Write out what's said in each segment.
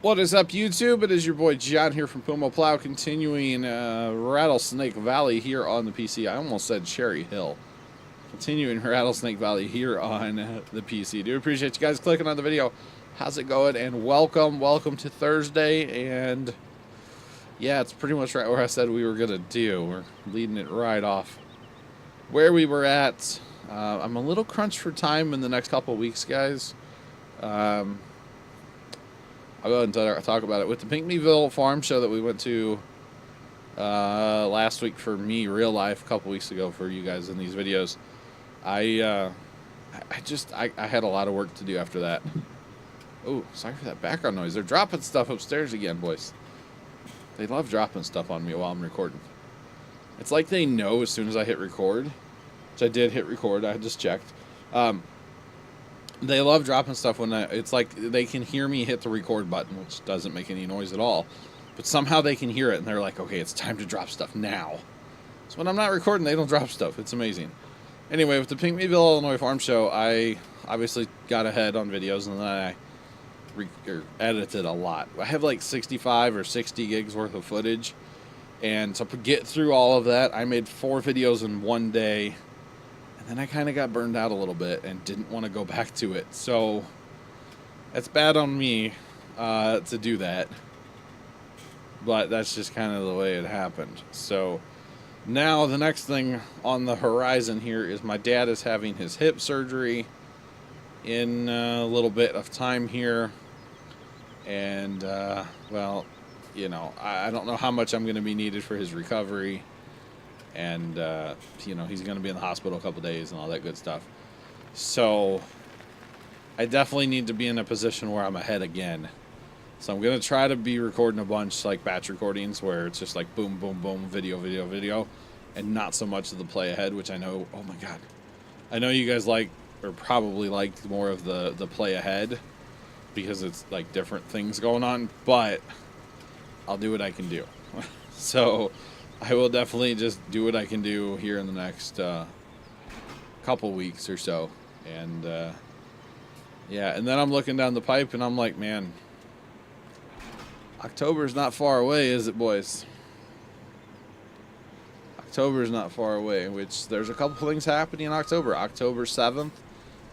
What is up, YouTube? It is your boy John here from PumaPlow, continuing Rattlesnake Valley here on the PC. I almost said Cherry Hill. Continuing Rattlesnake Valley here on the PC. Do appreciate you guys clicking on the video. How's it going? And welcome to Thursday. And yeah, it's pretty much right where I said we were gonna do. We're leading it right off where we were at. I'm a little crunched for time in the next couple weeks, guys. I'll go ahead and talk about it. With the PumaPlow farm show that we went to last week for me, real life, a couple weeks ago for you guys in these videos, I had a lot of work to do after that. Oh, sorry for that background noise. They're dropping stuff upstairs again, boys. They love dropping stuff on me while I'm recording. It's like they know as soon as I hit record, which I did hit record, I just checked. They love dropping stuff when it's like they can hear me hit the record button, which doesn't make any noise at all. But somehow they can hear it, and they're like, okay, it's time to drop stuff now. So when I'm not recording, they don't drop stuff. It's amazing. Anyway, with the PumaPlow, Illinois Farm Show, I obviously got ahead on videos, and then I edited a lot. I have like 65 or 60 gigs worth of footage. And to get through all of that, I made 4 videos in one day. And then I kind of got burned out a little bit and didn't want to go back to it. So that's bad on me to do that. But that's just kind of the way it happened. So now the next thing on the horizon here is my dad is having his hip surgery in a little bit of time here. And, well, you know, I don't know how much I'm going to be needed for his recovery. And, you know, he's going to be in the hospital a couple days and all that good stuff. So I definitely need to be in a position where I'm ahead again. So I'm going to try to be recording a bunch like batch recordings where it's just like boom, boom, boom, video, and not so much of the play ahead, which I know, oh my God, I know you guys like, or probably liked more of the play ahead because it's like different things going on, but I'll do what I can do. So I will definitely just do what I can do here in the next couple weeks or so. And yeah, and then I'm looking down the pipe and I'm like, man, October's not far away, is it, boys? October's not far away, which there's a couple things happening in October. October 7th,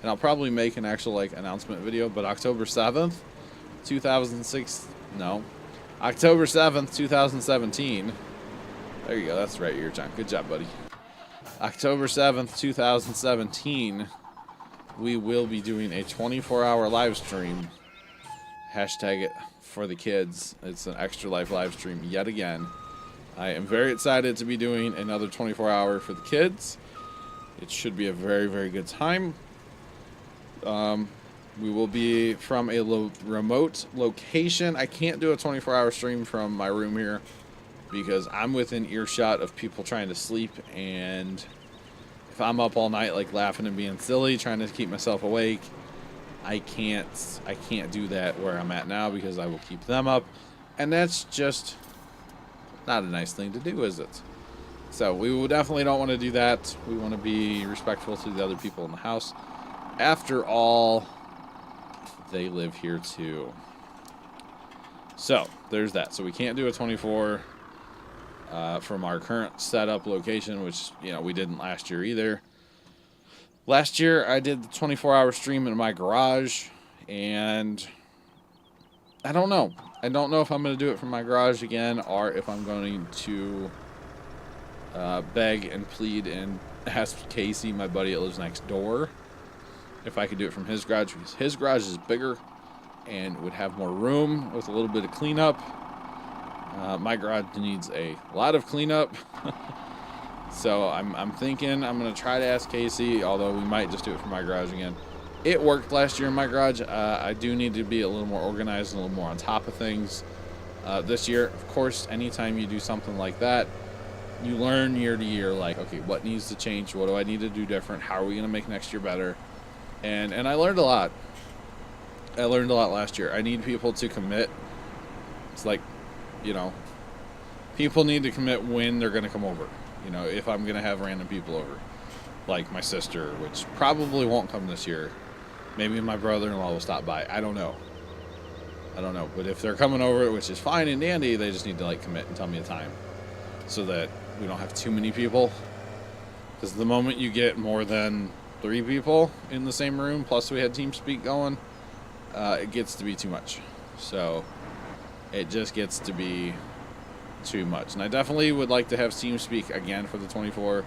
and I'll probably make an actual like announcement video, but October 7th, October 7th, 2017. There you go. That's right here, John. Good job, buddy. October 7th, 2017, we will be doing a 24-hour live stream. Hashtag it for the kids. It's an extra life live stream yet again. I am very excited to be doing another 24-hour for the kids. It should be a very, very good time. We will be from a remote location. I can't do a 24-hour stream from my room here, because I'm within earshot of people trying to sleep, and if I'm up all night like laughing and being silly trying to keep myself awake, I can't do that where I'm at now, because I will keep them up, and that's just not a nice thing to do, is it? So we definitely don't want to do that. We want to be respectful to the other people in the house. After all, they live here too. So there's that. So we can't do a 24 from our current setup location, which, you know, we didn't last year either. Last year I did the 24-hour stream in my garage, and I don't know. I don't know if I'm going to do it from my garage again, or if I'm going to beg and plead and ask Casey, my buddy that lives next door, if I could do it from his garage, because his garage is bigger and would have more room with a little bit of cleanup. My garage needs a lot of cleanup. So I'm thinking I'm going to try to ask Casey, although we might just do it from my garage again. It worked last year in my garage. I do need to be a little more organized and a little more on top of things this year. Of course, anytime you do something like that, you learn year to year, like, okay, what needs to change? What do I need to do different? How are we going to make next year better? And I learned a lot. I learned a lot last year. I need people to commit. It's like, you know, people need to commit when they're going to come over. You know, if I'm going to have random people over, like my sister, which probably won't come this year. Maybe my brother-in-law will stop by. I don't know. I don't know. But if they're coming over, which is fine and dandy, they just need to like commit and tell me a time so that we don't have too many people. Because the moment you get more than 3 people in the same room, plus we had TeamSpeak going, it gets to be too much. So it just gets to be too much. And I definitely would like to have TeamSpeak again for the 24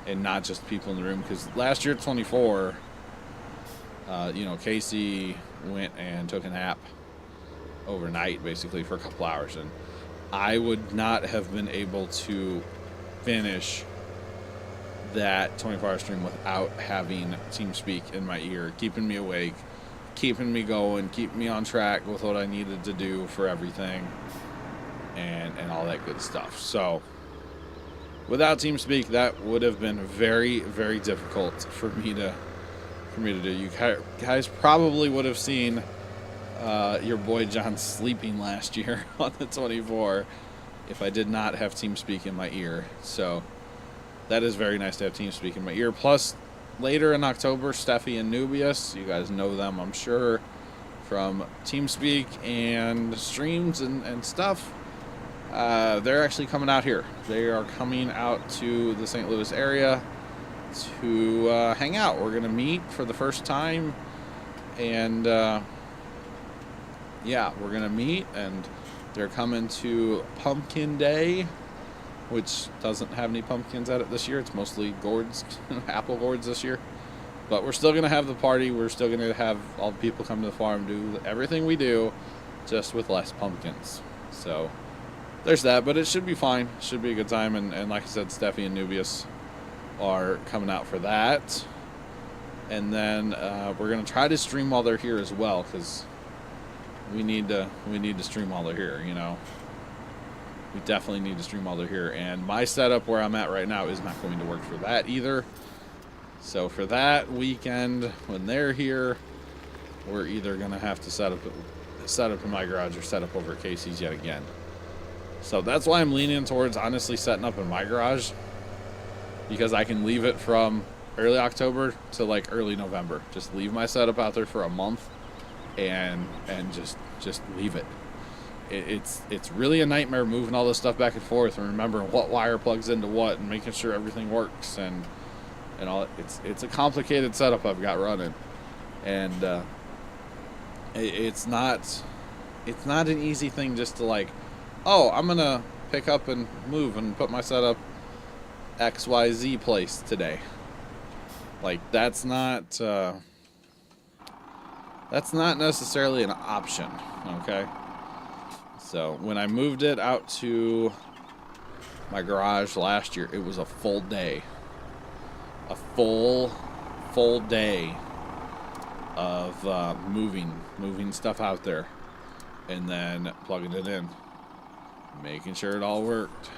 and not just people in the room. Because last year at 24, you know, Casey went and took a nap overnight basically for a couple hours. And I would not have been able to finish that 24-hour stream without having TeamSpeak in my ear, keeping me awake, keeping me going, keeping me on track with what I needed to do for everything, and all that good stuff. So without TeamSpeak, that would have been very, very difficult for me to do. You guys probably would have seen your boy John sleeping last year on the 24 if I did not have TeamSpeak in my ear. So that is very nice to have TeamSpeak in my ear. Plus, later in October, Steffi and Nubius, you guys know them, I'm sure, from TeamSpeak and streams and stuff. They're actually coming out here. They are coming out to the St. Louis area to hang out. We're going to meet for the first time. And, yeah, we're going to meet. And they're coming to Pumpkin Day, which doesn't have any pumpkins at it this year. It's mostly gourds, apple gourds this year. But we're still going to have the party. We're still going to have all the people come to the farm, do everything we do, just with less pumpkins. So there's that, but it should be fine. It should be a good time. And like I said, Steffi and Nubius are coming out for that. And then we're going to try to stream while they're here as well, because we need to stream while they're here, you know. We definitely need to stream while they're here. And my setup where I'm at right now is not going to work for that either. So for that weekend, when they're here, we're either going to have to set up in my garage or set up over at Casey's yet again. So that's why I'm leaning towards honestly setting up in my garage, because I can leave it from early October to like early November. Just leave my setup out there for a month and just leave it. It's really a nightmare moving all this stuff back and forth and remembering what wire plugs into what and making sure everything works and all. It's a complicated setup I've got running, and it's not an easy thing just to like, oh, I'm gonna pick up and move and put my setup XYZ place today. Like that's not necessarily an option, okay? So when I moved it out to my garage last year, it was a full day. A full day of moving stuff out there and then plugging it in, making sure it all worked.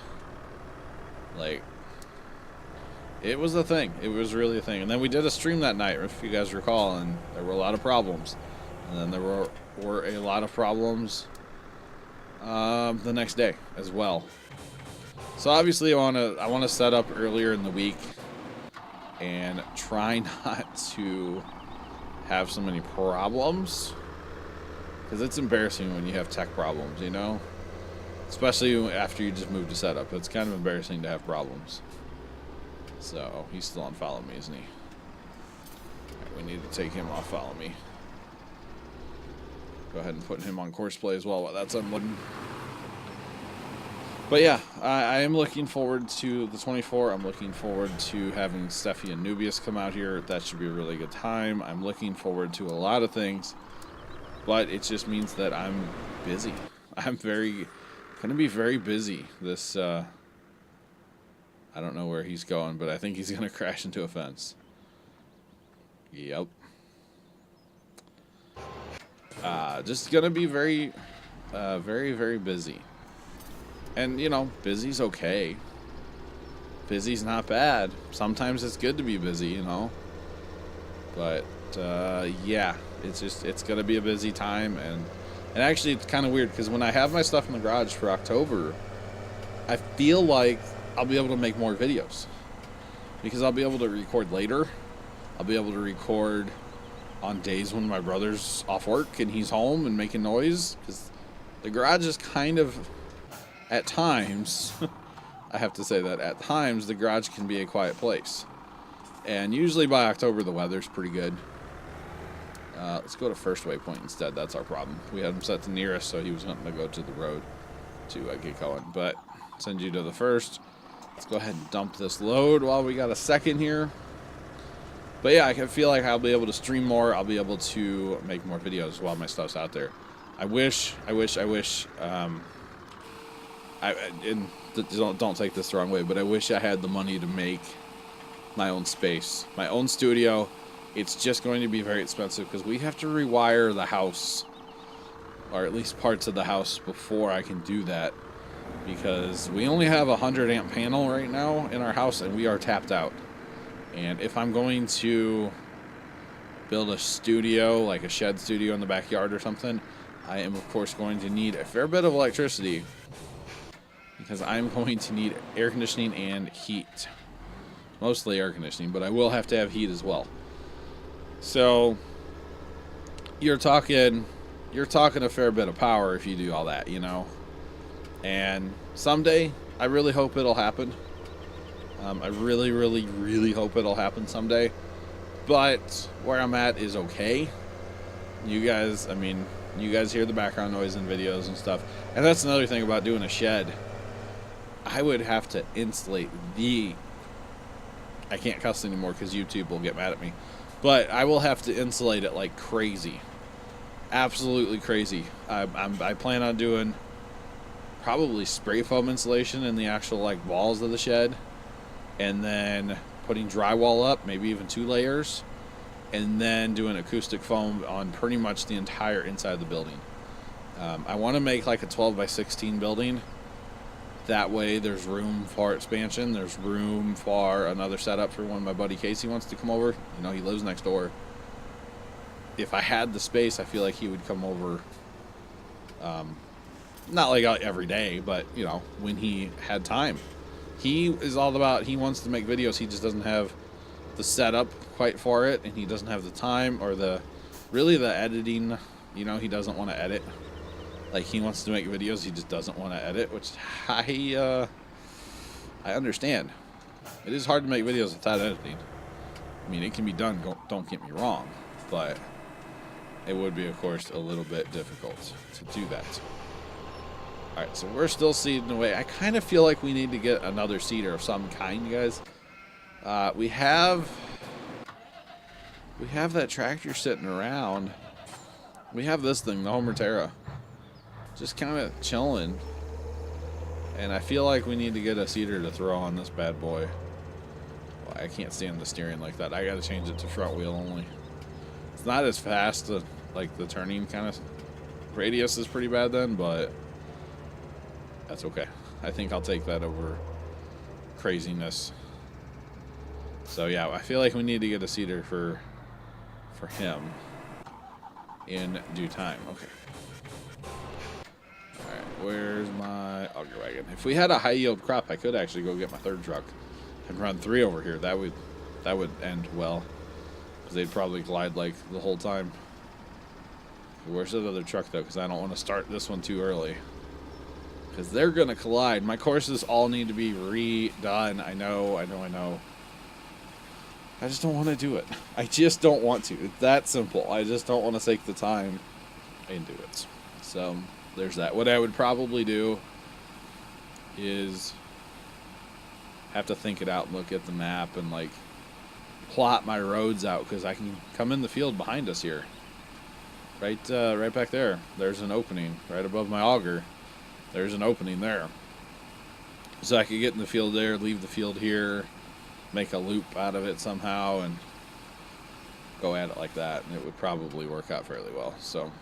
Like, it was a thing. It was really a thing. And then we did a stream that night, if you guys recall, and there were a lot of problems. And then there were a lot of problems the next day as well. So obviously I want to set up earlier in the week and try not to have so many problems, because it's embarrassing when you have tech problems, you know, especially after you just moved to setup. It's kind of embarrassing to have problems. So he's still on follow me, isn't he? Right, we need to take him off follow me. Go ahead and put him on course play as well while that's unloading. But yeah, I am looking forward to the 24. I'm looking forward to having Steffi and Nubius come out here. That should be a really good time. I'm looking forward to a lot of things, but it just means that I'm busy. I'm going to be very busy this, I don't know where he's going, but I think he's going to crash into a fence. Yep. Just going to be very, very busy. And, you know, busy's okay. Busy's not bad. Sometimes it's good to be busy, you know. But, yeah, it's going to be a busy time. And actually, it's kind of weird, because when I have my stuff in the garage for October, I feel like I'll be able to make more videos. Because I'll be able to record later. I'll be able to record on days when my brother's off work and he's home and making noise, because the garage is kind of, at times, I have to say that at times the garage can be a quiet place. And usually by October the weather's pretty good. Let's go to first waypoint instead. That's our problem. We had him set to nearest, so he was going to go to the road to get going. But send you to the first. Let's go ahead and dump this load while we got a second here. But yeah, I can feel like I'll be able to stream more. I'll be able to make more videos while my stuff's out there. I wish. And don't take this the wrong way, but I wish I had the money to make my own space, my own studio. It's just going to be very expensive because we have to rewire the house, or at least parts of the house, before I can do that. Because we only have a 100 amp panel right now in our house, and we are tapped out. And if I'm going to build a studio, like a shed studio in the backyard or something, I am of course going to need a fair bit of electricity, because I'm going to need air conditioning and heat. Mostly air conditioning, but I will have to have heat as well. So you're talking a fair bit of power if you do all that, you know. And someday, I really hope it'll happen. I really, really, really hope it'll happen someday. But where I'm at is okay. You guys hear the background noise in videos and stuff. And that's another thing about doing a shed. I would have to insulate I can't cuss anymore because YouTube will get mad at me. But I will have to insulate it like crazy. Absolutely crazy. I plan on doing probably spray foam insulation in the actual like walls of the shed, and then putting drywall up, maybe even 2 layers, and then doing acoustic foam on pretty much the entire inside of the building. I want to make like a 12 by 16 building. That way there's room for expansion. There's room for another setup for when my buddy Casey wants to come over. You know, he lives next door. If I had the space, I feel like he would come over. Not like every day, but, you know, when he had time. He is all about, he wants to make videos. He just doesn't have the setup quite for it. And he doesn't have the time or the editing. You know, he doesn't want to edit. Like, he wants to make videos, he just doesn't want to edit, which I understand. It is hard to make videos without editing. I mean, it can be done, don't get me wrong, but it would be, of course, a little bit difficult to do that. Alright, so we're still seeding away. I kind of feel like we need to get another seeder of some kind, guys. We have that tractor sitting around. We have this thing, the Homer Terra, just kind of chilling, and I feel like we need to get a seeder to throw on this bad boy. Well, I can't stand the steering like that. I gotta change it to front wheel only. It's not as fast, like the turning kind of radius is pretty bad then, but that's okay. I think I'll take that over craziness. So yeah, I feel like we need to get a seeder for him in due time. Okay. Where's my auger wagon? If we had a high yield crop, I could actually go get my 3rd truck and run 3 over here. That would end well, because they'd probably glide like the whole time. Where's that other truck though? Because I don't want to start this one too early, because they're gonna collide. My courses all need to be redone. I know. I just don't want to do it. I just don't want to. It's that simple. I just don't want to take the time and do it. So there's that. What I would probably do is have to think it out and look at the map and like plot my roads out, because I can come in the field behind us here. Right back there. There's an opening right above my auger. There's an opening there. So I could get in the field there, leave the field here, make a loop out of it somehow, and go at it like that, and it would probably work out fairly well. So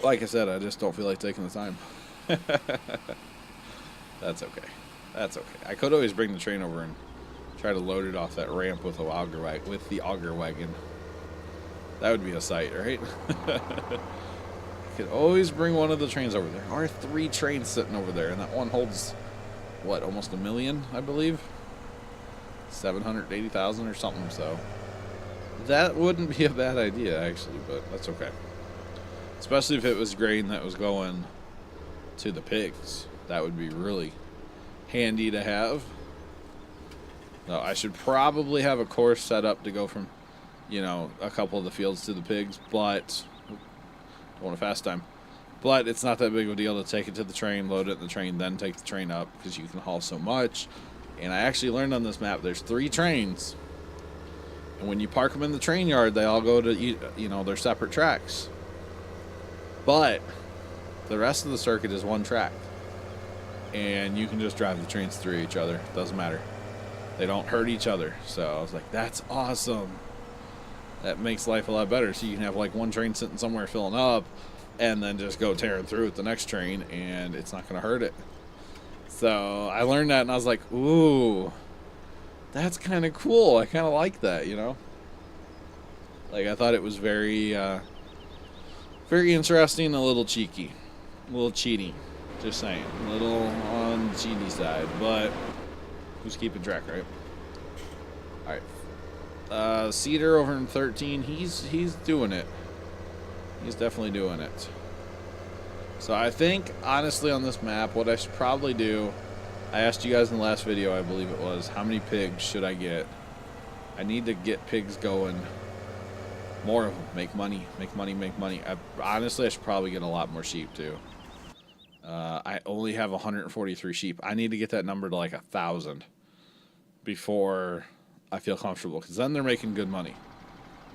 like I said, I just don't feel like taking the time. That's okay. That's okay. I could always bring the train over and try to load it off that ramp with the auger wagon. That would be a sight, right? I could always bring one of the trains over. There are 3 trains sitting over there, and that one holds, what, almost 1 million, I believe? 780,000 or something, so That wouldn't be a bad idea, actually, but that's okay. Especially if it was grain that was going to the pigs. That would be really handy to have. No, I should probably have a course set up to go from, you know, a couple of the fields to the pigs, but don't want a fast time. But it's not that big of a deal to take it to the train, load it in the train, then take the train up, because you can haul so much. And I actually learned on this map there's 3 trains, and when you park them in the train yard, they all go to, you know, their separate tracks. But the rest of the circuit is one track, and you can just drive the trains through each other. Doesn't matter. They don't hurt each other. So I was like, that's awesome. That makes life a lot better. So you can have like one train sitting somewhere filling up, and then just go tearing through with the next train, and it's not going to hurt it. So I learned that, and I was like, ooh, that's kind of cool. I kind of like that, you know? Like, I thought it was very, very interesting, a little cheeky, a little cheaty. Just saying, a little on the cheaty side, but who's keeping track, right? All right, Cedar over in 13, he's doing it. He's definitely doing it. So I think, honestly, on this map, what I should probably do, I asked you guys in the last video, I believe it was, how many pigs should I get? I need to get pigs going. More of them. Make money, make money, make money. Honestly, I should probably get a lot more sheep, too. I only have 143 sheep. I need to get that number to like 1,000 before I feel comfortable, because then they're making good money.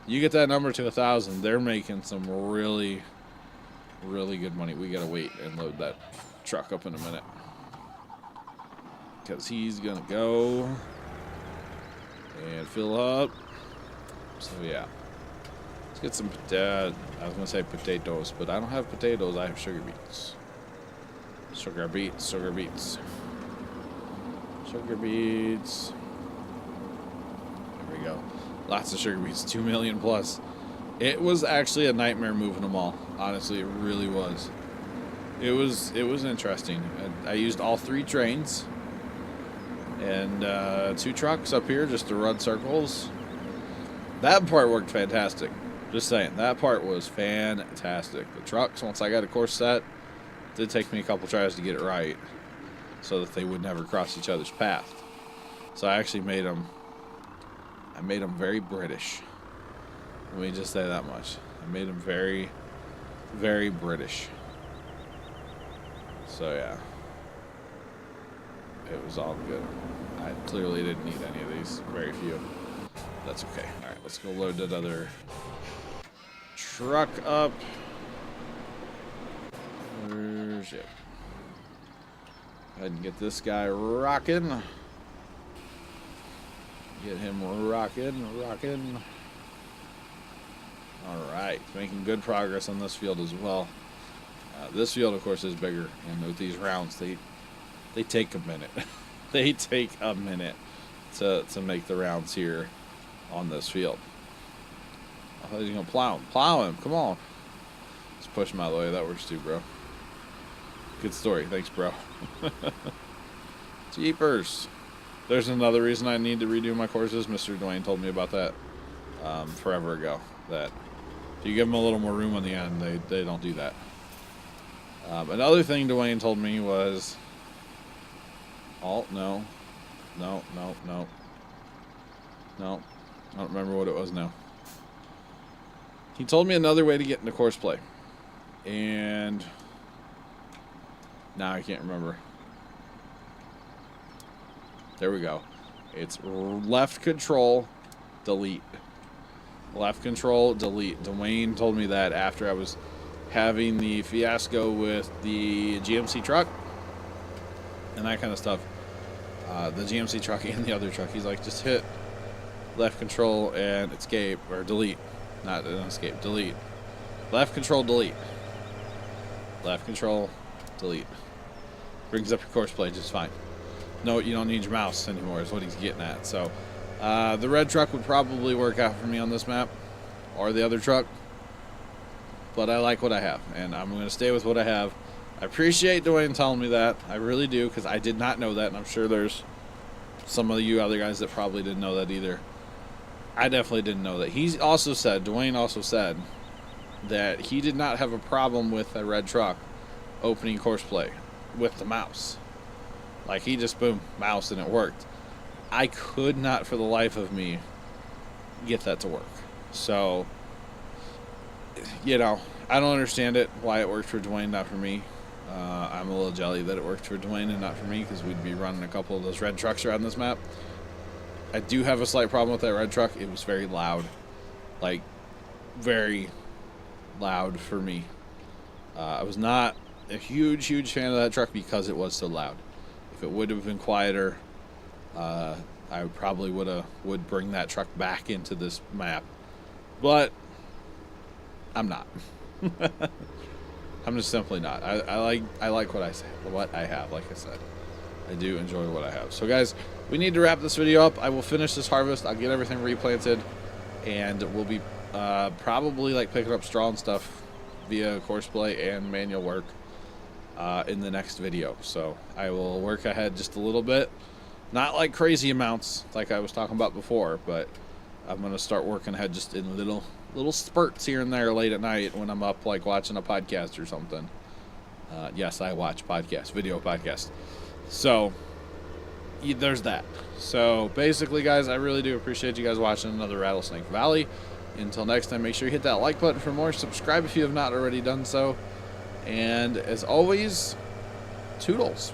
You get that number to 1,000, they're making some really, really good money. We gotta wait and load that truck up in a minute, because he's gonna go and fill up. So yeah, let's get some I was gonna say potatoes, but I don't have potatoes. I have sugar beets. Sugar beets, sugar beets, sugar beets. There we go. Lots of sugar beets, 2 million plus. It was actually a nightmare moving them all. Honestly, it really was. It was interesting. I used all 3 trains and 2 trucks up here just to run circles. That part worked fantastic. Just saying, that part was fantastic. The trucks, once I got a course set, it did take me a couple tries to get it right, so that they would never cross each other's path. So I actually made them. I made them very British. Let me just say that much. I made them very, very British. So yeah, it was all good. I clearly didn't need any of these. Very few. That's okay. All right, let's go load that other truck up. Where's it? Go ahead and get this guy rocking. Get him rocking. Alright, making good progress on this field as well. This field, of course, is bigger, and with these rounds, they take a minute. They take a minute to make the rounds here on this field. I thought he was going to plow him. Plow him, come on. Let's push him out of the way. That works too, bro. Good story. Thanks, bro. Jeepers. There's another reason I need to redo my courses. Mr. Dwayne told me about that forever ago. That if you give them a little more room on the end, they don't do that. Another thing Dwayne told me was... Oh, no. No. I don't remember what it was now. He told me another way to get into course play. And... now I can't remember. There we go. It's left control, delete. Left control, delete. Dwayne told me that after I was having the fiasco with the GMC truck and that kind of stuff. The GMC truck and the other truck. He's like, just hit left control and escape, or delete. Not escape, delete. Left control, delete. Left control, delete. Brings up your course play just fine. No, you don't need your mouse anymore is what he's getting at. So the red truck would probably work out for me on this map, or the other truck, but I like what I have, and I'm going to stay with what I have. I appreciate Dwayne telling me that. I really do, because I did not know that, and I'm sure there's some of you other guys that probably didn't know that either. I definitely didn't know that. He also said, Dwayne also said, that he did not have a problem with a red truck opening course play with the mouse. Like, he just, boom, mouse, and it worked. I could not for the life of me get that to work. So, you know, I don't understand it, why it worked for Dwayne, not for me. I'm a little jelly that it worked for Dwayne and not for me, because we'd be running a couple of those red trucks around this map. I do have a slight problem with that red truck. It was very loud. Like, very loud for me. I was not a huge fan of that truck because it was so loud. If it would have been quieter, I probably would bring that truck back into this map. But I'm not. I'm just simply not. I like what I have. Like I said, I do enjoy what I have. So guys, we need to wrap this video up. I will finish this harvest. I'll get everything replanted, and we'll be probably like picking up straw and stuff via courseplay and manual work in the next video. So I will work ahead just a little bit, not like crazy amounts like I was talking about before, but I'm gonna start working ahead just in little spurts here and there late at night when I'm up, like watching a podcast or something. Yes, I watch podcasts, video podcasts. So there's that. So basically, guys, I really do appreciate you guys watching another Rattlesnake Valley. Until next time, make sure you hit that like button for more. Subscribe if you have not already done so. And as always, toodles.